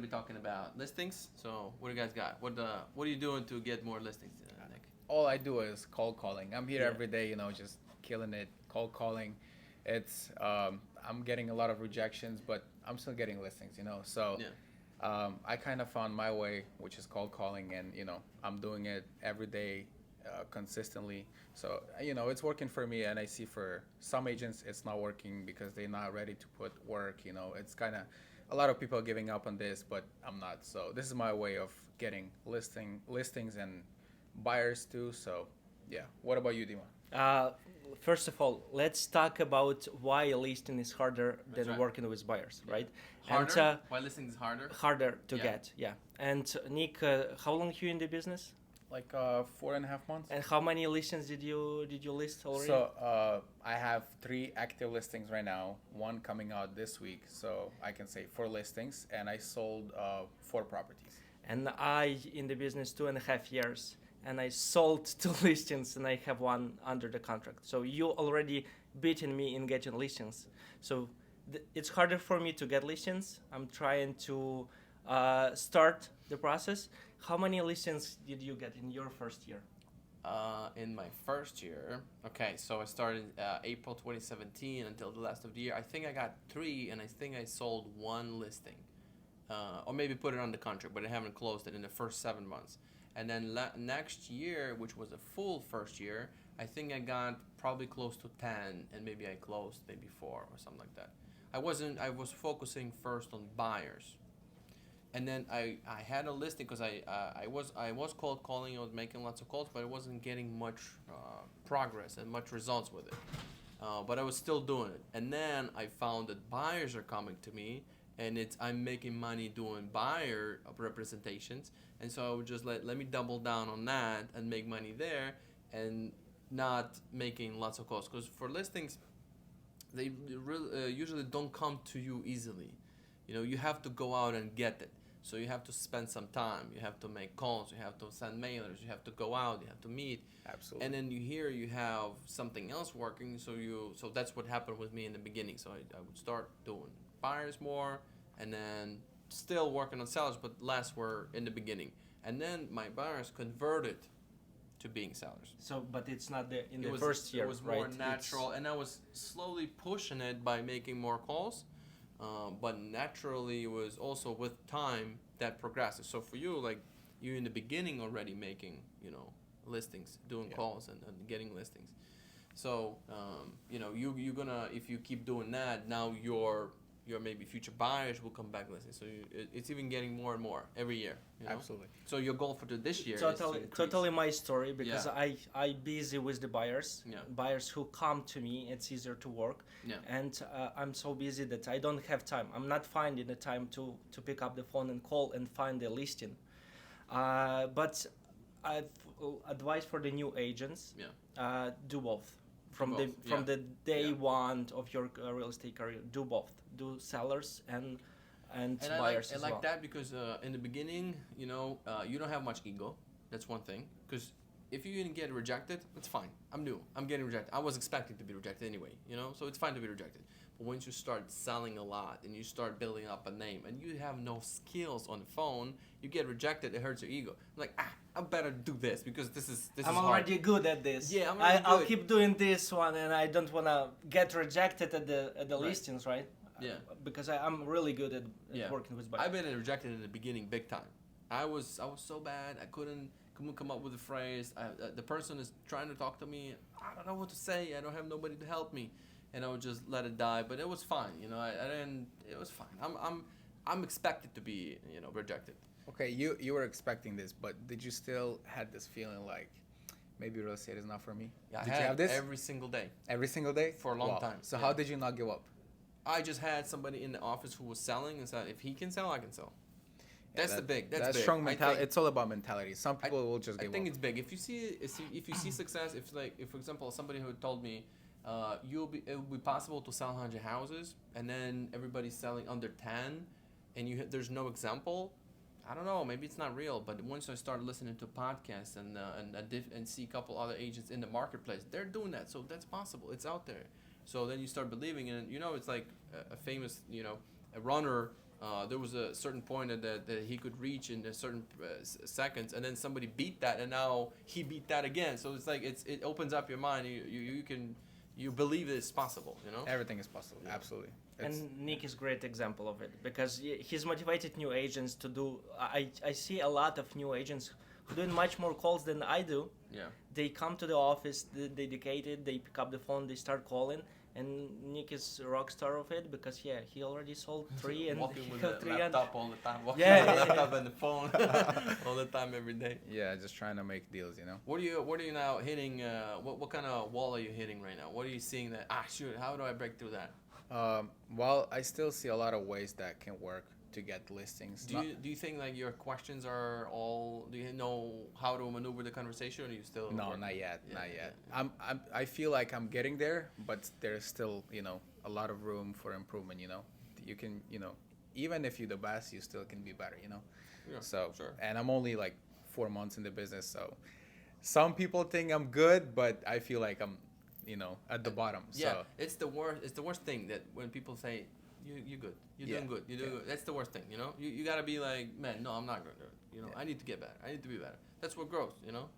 Be talking about listings. So what do you guys got? What are you doing to get more listings, Nick? All I do is cold calling. I'm here Yeah. every day, just killing it, cold calling. It's I'm getting a lot of rejections, but I'm still getting listings. So Yeah. I kind of found my way, which is cold calling, and I'm doing it every day, consistently. So it's working for me, and I see for some agents it's not working because they're not ready to put work. It's kind of a lot of people are giving up on this, but I'm not. So this is my way of getting listings and buyers too. So yeah. What about you, Dima? Uh, First of all, let's talk about why a listing is harder That's than right. working with buyers, Yeah. right? Harder? And Why listings is harder? harder to Yeah. get, yeah. And Nick, how long you in the business? Like 4.5 months. And how many listings did you list already? So I have 3 active listings right now. One coming out this week, so I can say 4 listings, and I sold 4 properties. And I in the business 2.5 years, and I sold 2 listings, and I have one under the contract. So you already beaten me in getting listings. So it's harder for me to get listings. I'm trying to start the process. How many listings did you get in your first year? In my first year, okay, so I started April 2017 until the last of the year. I think I got 3, and I think I sold 1 listing, or maybe put it on the contract, but I haven't closed it in the first 7 months. And then next year, which was a full first year, I think I got probably close to 10, and maybe I closed maybe 4 or something like that. I was focusing first on buyers. And then I had a listing because I was cold calling. I was making lots of calls, but I wasn't getting much progress and much results with it. But I was still doing it. And then I found that buyers are coming to me, and I'm making money doing buyer representations. And so I would just let me double down on that and make money there, and not making lots of calls. Because for listings, they really, usually don't come to you easily. You have to go out and get it. So you have to spend some time. You have to make calls. You have to send mailers. You have to go out. You have to meet. Absolutely. And then you have something else working. So that's what happened with me in the beginning. So I would start doing buyers more, and then still working on sellers, but less were in the beginning. And then my buyers converted to being sellers. So, but it's not in the was, first year, it was right? more natural, and I was slowly pushing it by making more calls. But naturally, it was also with time that progresses. So for you, like you in the beginning already making, listings, doing calls and getting listings. So you're gonna, if you keep doing that, now your maybe future buyers will come back listening. So it's even getting more and more every year. Absolutely. So your goal for this year Totally, is to totally my story, because Yeah. I busy with the buyers. Yeah. Buyers who come to me, it's easier to work. Yeah. And I'm so busy that I don't have time. I'm not finding the time to pick up the phone and call and find the listing. But I've advice for the new agents. Do both. From both, the day Yeah. one of your real estate career, do both. Do sellers and And buyers I as like well. that because in the beginning, you don't have much ego. That's one thing. Because if you didn't get rejected, that's fine. I'm new. I'm getting rejected. I was expecting to be rejected anyway, so it's fine to be rejected. But once you start selling a lot and you start building up a name and you have no skills on the phone, you get rejected, it hurts your ego. I'm like, I better do this because this is I'm hard. already good at this. Yeah, I'm already I'll good. keep doing this one, and I don't wanna get rejected at the Right. listings, right? Yeah. Because I'm really good at working with buyers. I've been rejected in the beginning big time. I was so bad. I couldn't come up with a phrase. The person is trying to talk to me. I don't know what to say. I don't have nobody to help me, and I would just let it die. But it was fine. I didn't. It was fine. I'm expected to be rejected. Okay, you were expecting this, but did you still had this feeling like maybe real estate is not for me? Yeah, Did I you had have this every single day. every single day For a long Wow. time, So yeah. how did you not give up? I just had somebody in the office who was selling and said, if he can sell, I can sell. That's that- big. That's big. strong I mentality. think- It's all about mentality. Some people will just I give think up. it's big. If you see success, if for example somebody who told me, it will be possible to sell 100 houses and then everybody's selling under 10, and there's no example. I don't know. Maybe it's not real. But once I started listening to podcasts and see a couple other agents in the marketplace, they're doing that. So that's possible. It's out there. So then you start believing in it. It's like a famous a runner There was a certain point that he could reach in a certain seconds, and then somebody beat that, and now he beat that again. So it's like it opens up your mind. You believe it's possible. You know. Everything is possible. Yeah. Absolutely. And Nick is a great example of it because he's motivated new agents to do. I see a lot of new agents who doing much more calls than I do. Yeah. They come to the office, they dedicated, they pick up the phone, they start calling, and Nick is a rock star of it because he already sold 3 and walking he with got the 300. laptop all the time. Walking Yeah, with the yeah, laptop and the phone all the time, every day. Yeah, just trying to make deals, you know. What are you now hitting? What kind of wall are you hitting right now? What are you seeing that shoot? How do I break through that? Well, I still see a lot of ways that can work to get listings. Do you think like your questions are all? Do you know how to maneuver the conversation, or do you still? No, working? not yet, Yeah, not yeah, yet. yeah. I feel like I'm getting there, but there's still, a lot of room for improvement, You can, even if you're the best, you still can be better, Yeah, So, sure. and I'm only like 4 months in the business, so some people think I'm good, but I feel like I'm, at the bottom. Yeah, So, it's the worst. It's the worst thing that when people say you're good, you're doing good, you're doing good. That's the worst thing. You gotta be like, man, no, I'm not good. I need to get better. I need to be better. That's what grows.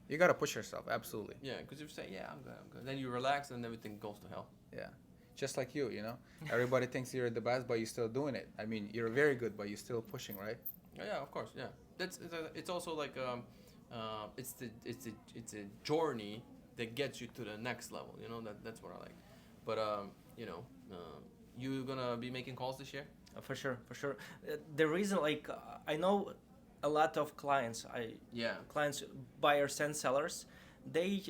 you got to push yourself, absolutely. Yeah, because if you say, yeah, I'm good, then you relax and everything goes to hell. Yeah. Just like you, Everybody thinks you're the best, but you're still doing it. I mean, you're very good, but you're still pushing, right? Yeah, of course. Yeah, it's also like it's a journey that gets you to the next level. That's what I like. But you gonna be making calls this year? For sure. The reason, I know a lot of clients. Yeah. Clients, buyers and sellers. They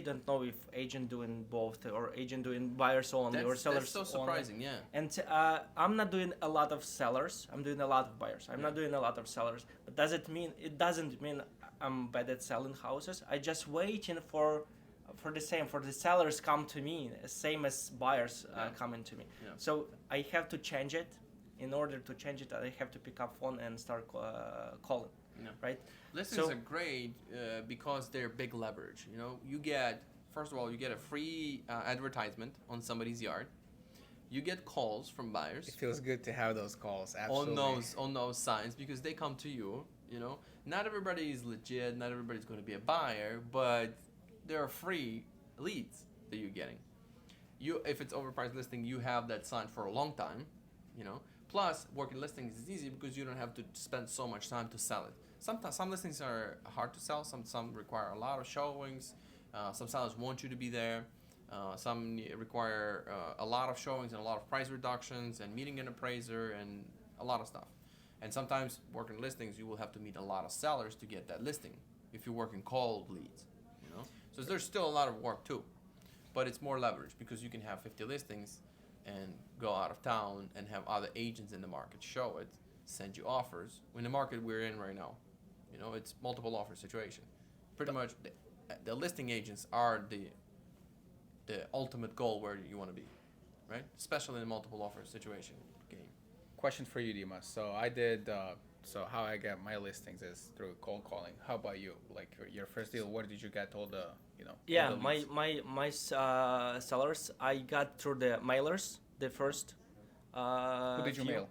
don't know if agent doing both or agent doing buyers only or sellers. That's so surprising. Only. Yeah. And I'm not doing a lot of sellers. I'm doing a lot of buyers. I'm not doing a lot of sellers. But it doesn't mean I'm bad at selling houses. I just waiting for the sellers come to me, same as buyers coming to me. Yeah. So I have to change it. In order to change it, I have to pick up phone and start calling. Yeah. Right. Listings are great because they're big leverage. First of all, you get a free advertisement on somebody's yard. You get calls from buyers. It feels good to have those calls. Absolutely. On those signs because they come to you. Not everybody is legit. Not everybody's going to be a buyer, but there are free leads that you're getting. If it's overpriced listing, you have that sign for a long time. Plus, working listings is easy because you don't have to spend so much time to sell it. Sometimes some listings are hard to sell. Some require a lot of showings. Some sellers want you to be there. Some require a lot of showings and a lot of price reductions and meeting an appraiser and a lot of stuff. And sometimes working listings, you will have to meet a lot of sellers to get that listing if you're working cold leads. So there's still a lot of work too, but it's more leverage because you can have 50 listings and go out of town and have other agents in the market show it, send you offers. In the market we're in right now, it's multiple offer situation. Pretty much the listing agents are the ultimate goal where you want to be, right? Especially in a multiple offer situation game. Question for you, Dimas. So I did. So how I get my listings is through cold calling. How about you? Like your first deal, what did you get all the Yeah, all the leads? my sellers I got through the mailers. The first. Who did you mail?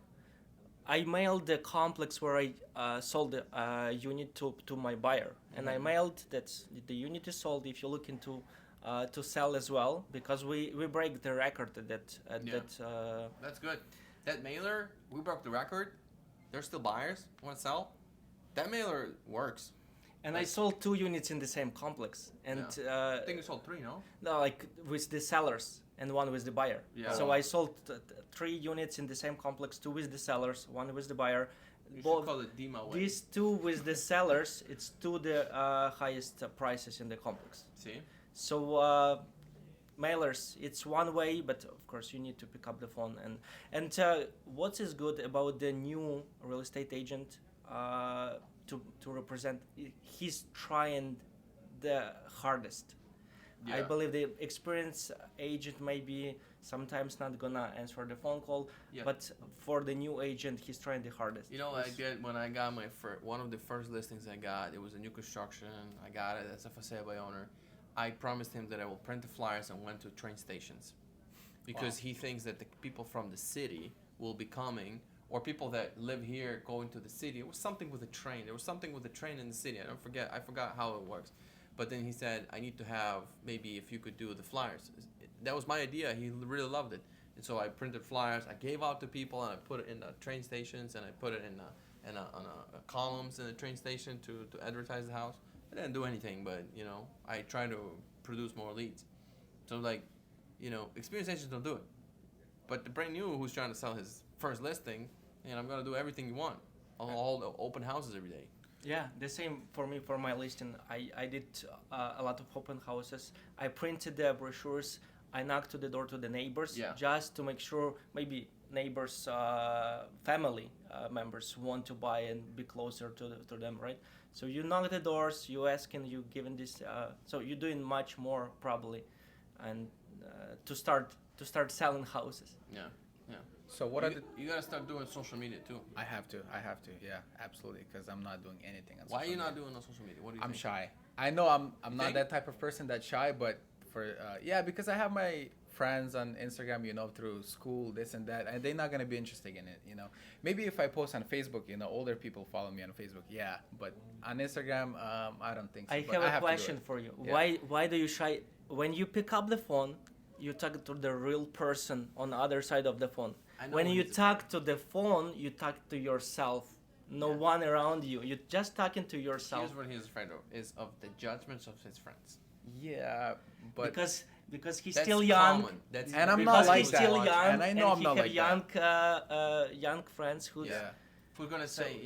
I mailed the complex where I sold the unit to my buyer, and I mailed that the unit is sold. If you're looking to sell as well, because we break the record that. That's good. That mailer, we broke the record. There's still buyers want to sell. That mailer works. And I sold 2 units in the same complex, and I think you sold 3, no? No, like with the sellers and 1 with the buyer. Yeah. So I sold 3 units in the same complex, 2 with the sellers, 1 with the buyer. You should call it Dima way. These 2 with the sellers, it's 2 the highest prices in the complex. See? So mailers, it's one way, but of course you need to pick up the phone. And what is good about the new real estate agent to represent? He's trying the hardest. I believe the experienced agent may be sometimes not gonna answer the phone call, but for the new agent, he's trying the hardest. When I got one of the first listings I got, it was a new construction. I got it as a for sale by owner. I promised him that I will print the flyers and went to train stations because he thinks that the people from the city will be coming or people that live here going to the city. It was something with a train. There was something with a train in the city. I forgot how it works. But then he said, I need to have, maybe if you could do the flyers. That was my idea. He really loved it. And so I printed flyers. I gave out to people, and I put it in the train stations, and I put it in columns in the train station to advertise the house. I didn't do anything, but, I try to produce more leads. So, experienced agents don't do it. But the brand new who's trying to sell his first listing, I'm going to do everything you want. All the open houses every day. Yeah, the same for me for my listing. I did a lot of open houses. I printed the brochures. I knocked to the door to the neighbors just to make sure maybe neighbors, family members want to buy and be closer to them, right? So you knock the doors, you asking, you giving this. So you're doing much more probably, and to start selling houses. Yeah. So you gotta start doing social media too. I have to, yeah, absolutely, because I'm not doing anything on Why are social you not media. doing on social media? What do you I'm think? shy. I know I'm not think? that type of person that's shy, but because I have my friends on Instagram, through school, this and that, and they're not gonna be interested in it, Maybe if I post on Facebook, older people follow me on Facebook, yeah, but on Instagram, I don't think so. I but have a to do question it. for you. Yeah. Why do you shy when you pick up the phone? You talk to the real person on the other side of the phone. I know When what you he's talk to the phone, you talk to yourself. No one around you. You're just talking to yourself. Here's what he's afraid of: is of the judgments of his friends. Yeah, but because he's That's still young. common. That's And I'm because not like he's that. still young, And I know I'm he not have like young, young friends who. yeah. If we're gonna say,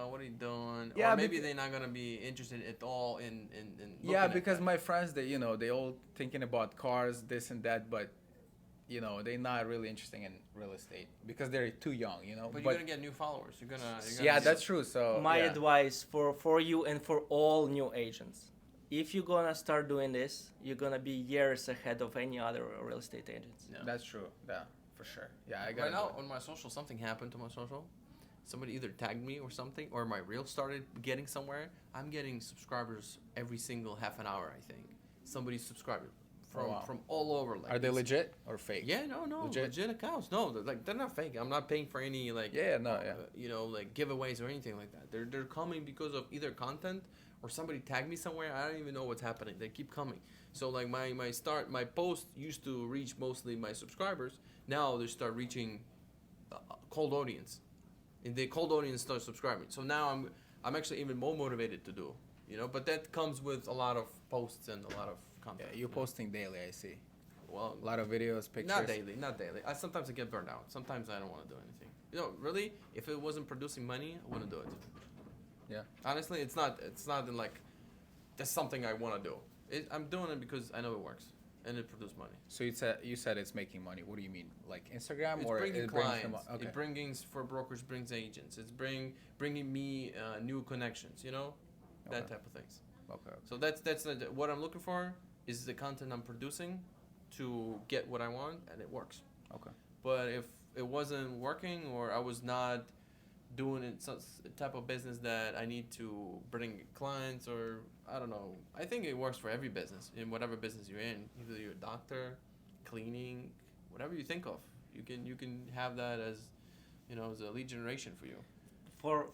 what are you doing? Yeah, or maybe they're not gonna be interested at all in looking Yeah, at because that. my friends, they all thinking about cars, this and that, but they're not really interested in real estate because they're too young, But you're gonna get new followers. You're gonna yeah, get- that's true. So My yeah. advice for you and for all new agents, if you're gonna start doing this, you're gonna be years ahead of any other real estate agents. Yeah. That's true. Yeah, for sure. Yeah, I got Right now on my social, something happened to my social. Somebody either tagged me or something, or my reel started getting somewhere. I'm getting subscribers every single half an hour. I think somebody subscribed from all over. Like, Are they legit or fake? Yeah, no, legit accounts. No, they're not fake. I'm not paying for any giveaways or anything like that. They're coming because of either content or somebody tagged me somewhere. I don't even know what's happening. They keep coming. So like my post used to reach mostly my subscribers. Now they start reaching cold audience, and the cold audience starts subscribing. So now I'm actually even more motivated to do. But that comes with a lot of posts and a lot of content. Yeah, you're posting daily. I see. Well, A lot of videos, pictures. not daily. Sometimes I get burned out. Sometimes I don't want to do anything. Really, if it wasn't producing money, I wouldn't do it. Yeah. Honestly, it's not in like that's something I want to do. I'm doing it because I know it works and it produces money. So you said it's making money. What do you mean? Like Instagram It's or bringing it brings clients. them? Okay. It brings for brokers, brings agents. It's bringing me new connections. That Okay. type of things. Okay. So that's what I'm looking for is the content I'm producing to get what I want, and it works. Okay. But if it wasn't working or I was not doing it some type of business that I need to bring clients or I don't know, I think it works for every business in whatever business you're in. Either you're a doctor, cleaning, whatever you think of, you can have that as as a lead generation for you.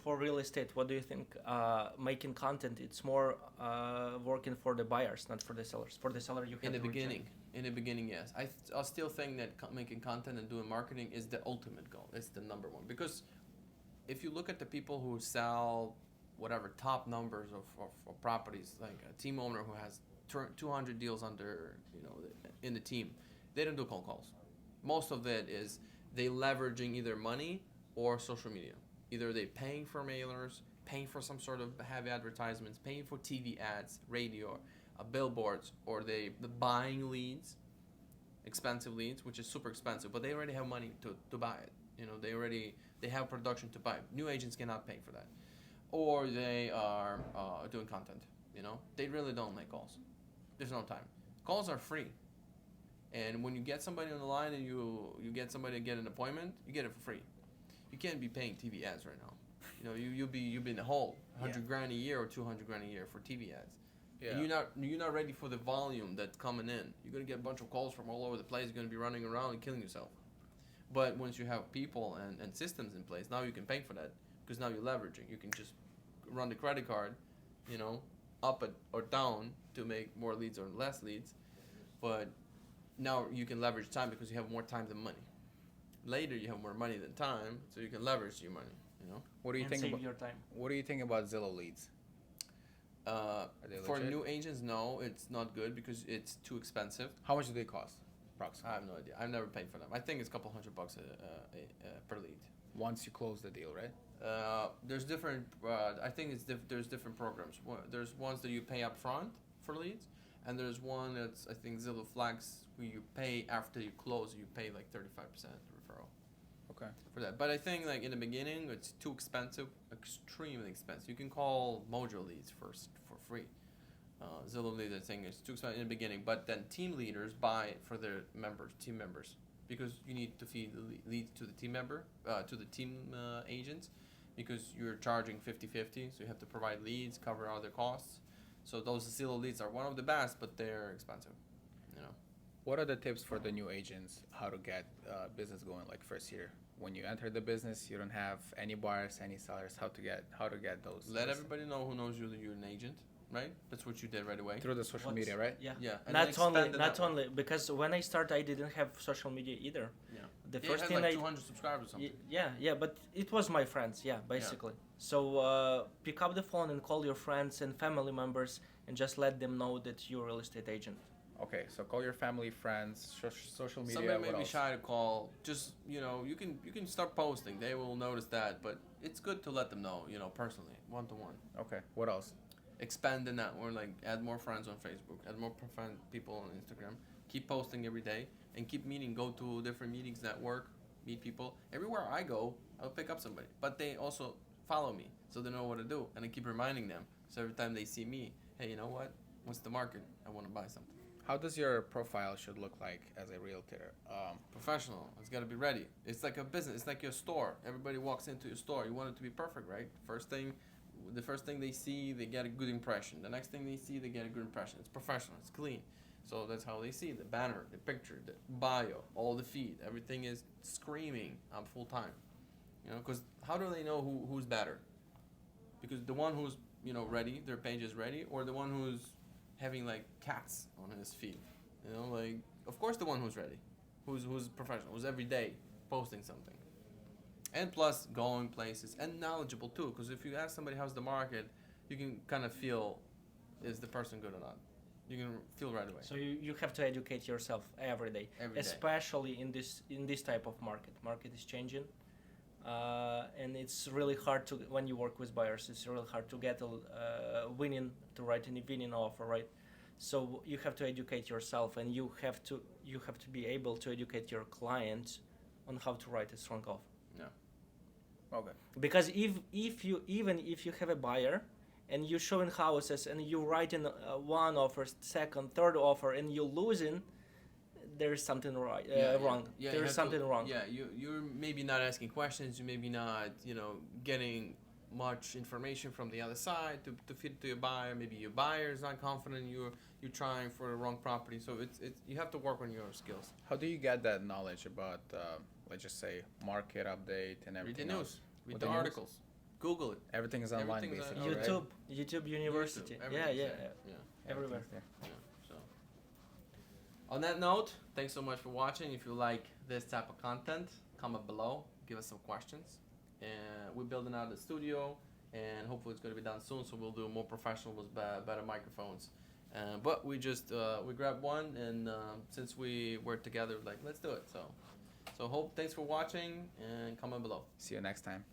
For real estate, what do you think? Making content, it's more working for the buyers, not for the sellers. For the seller, you have In the to reach out. beginning, yes. I still think that making content and doing marketing is the ultimate goal. It's the number one. Because if you look at the people who sell whatever top numbers of properties, like a team owner who has 200 deals under, in the team, they don't do cold calls. Most of it is they leveraging either money or social media. Either they paying for mailers, paying for some sort of heavy advertisements, paying for TV ads, radio, billboards, or they buying leads, expensive leads, which is super expensive, but they already have money to buy it. They have production to buy it. New agents cannot pay for that. Or they are doing content, They really don't make calls. There's no time. Calls are free. And when you get somebody on the line and you get somebody to get an appointment, you get it for free. You can't be paying TV ads right now. You'll be in the hole, $100,000 a year or $200,000 a year for TV ads. Yeah. And you're not ready for the volume that's coming in. You're gonna get a bunch of calls from all over the place. You're gonna be running around and killing yourself. But once you have people and systems in place, now you can pay for that because now you're leveraging. You can just run the credit card, you know, up or down to make more leads or less leads. But now you can leverage time because you have more time than money. Later you have more money than time, so you can leverage your money. You know. What do you and think save about your time. What do you think about Zillow Leads? They For legit? new agents, no, it's not good because it's too expensive. How much do they cost, I approximately? have no idea. I've never paid for them. I think it's a couple $100 per lead. Once you close the deal, right? There's different. I think there's different programs. There's ones that you pay up front for leads, and there's one that's I think Zillow Flex where you pay after you close. You pay like 35% referral Okay. for that. But I think like in the beginning it's too expensive, extremely expensive. You can call Mojo Leads first for free. Zillow Leads I think is too expensive in the beginning, but then team leaders buy it for their team members, because you need to feed the leads to the team member, to the team agents, because you're charging 50-50, so you have to provide leads, cover other costs. So those Zillow Leads are one of the best, but they're expensive, you know. What are the tips for the new agents? How to get business going, like first year? When you enter the business, you don't have any buyers, any sellers. How to get those? Let everybody know who knows you're an agent, right? That's what you did right away. Through the social What's- media, right? Yeah. Yeah. And then Not only, expand the not network. only because when I started, I didn't have social media either. Yeah. The Yeah, first it thing had like I 200 subscribers or something. yeah, but it was my friends, yeah, basically. So pick up the phone and call your friends and family members and just let them know that you're a real estate agent. Okay, so call your family, friends, social media. Somebody may what be else? shy to call. Just you can start posting. They will notice that, but it's good to let them know, personally, one to one. Okay, what else? Expand the network, like add more friends on Facebook, add more people on Instagram. Keep posting every day and keep meeting. Go to different meetings, network, meet people. Everywhere I go, I'll pick up somebody. But they also follow me, so they know what to do, and I keep reminding them. So every time they see me, hey, you know what? What's the market? I want to buy something. How does your profile should look like as a realtor? Professional. It's got to be ready. It's like a business. It's like your store. Everybody walks into your store. You want it to be perfect, right? The first thing they see, they get a good impression. The next thing they see, they get a good impression. It's professional. It's clean. So that's how they see the banner, the picture, the bio, all the feed. Everything is screaming. I'm full time. Because how do they know who's better? Because the one who's ready, their page is ready, or the one who's having like cats on his feed, of course the one who's ready, who's professional, who's every day posting something, and plus going places and knowledgeable too. Because if you ask somebody how's the market, you can kind of feel, is the person good or not? You can feel right away. So you have to educate yourself every day, Every day. especially in this type of market. Market is changing, and it's really hard to, when you work with buyers, it's really hard to get to write a winning offer, right? So you have to educate yourself, and you have to be able to educate your client on how to write a strong offer. Okay. Because if you have a buyer and you're showing houses and you write in one offer, second, third offer, and you're losing, there's something wrong. Yeah, There's something wrong. Yeah, you're maybe not asking questions. You maybe not getting much information from the other side to feed to your buyer. Maybe your buyer is not confident. You're trying for the wrong property. So it's you have to work on your skills. How do you get that knowledge about, let's just say, market update and Read everything the news. else? Read With the the news? articles. Google it. Everything is online, Everything's on- basically, right? YouTube University. YouTube, Yeah, everything's yeah, there. Yeah. everywhere. Everything's there. Yeah, so on that note, thanks so much for watching. If you like this type of content, comment below, give us some questions, and we're building out the studio, and hopefully it's going to be done soon, so we'll do more professional with better microphones. But we just we grabbed one, and since we were together, like, let's do it. So thanks for watching, and comment below. See you next time.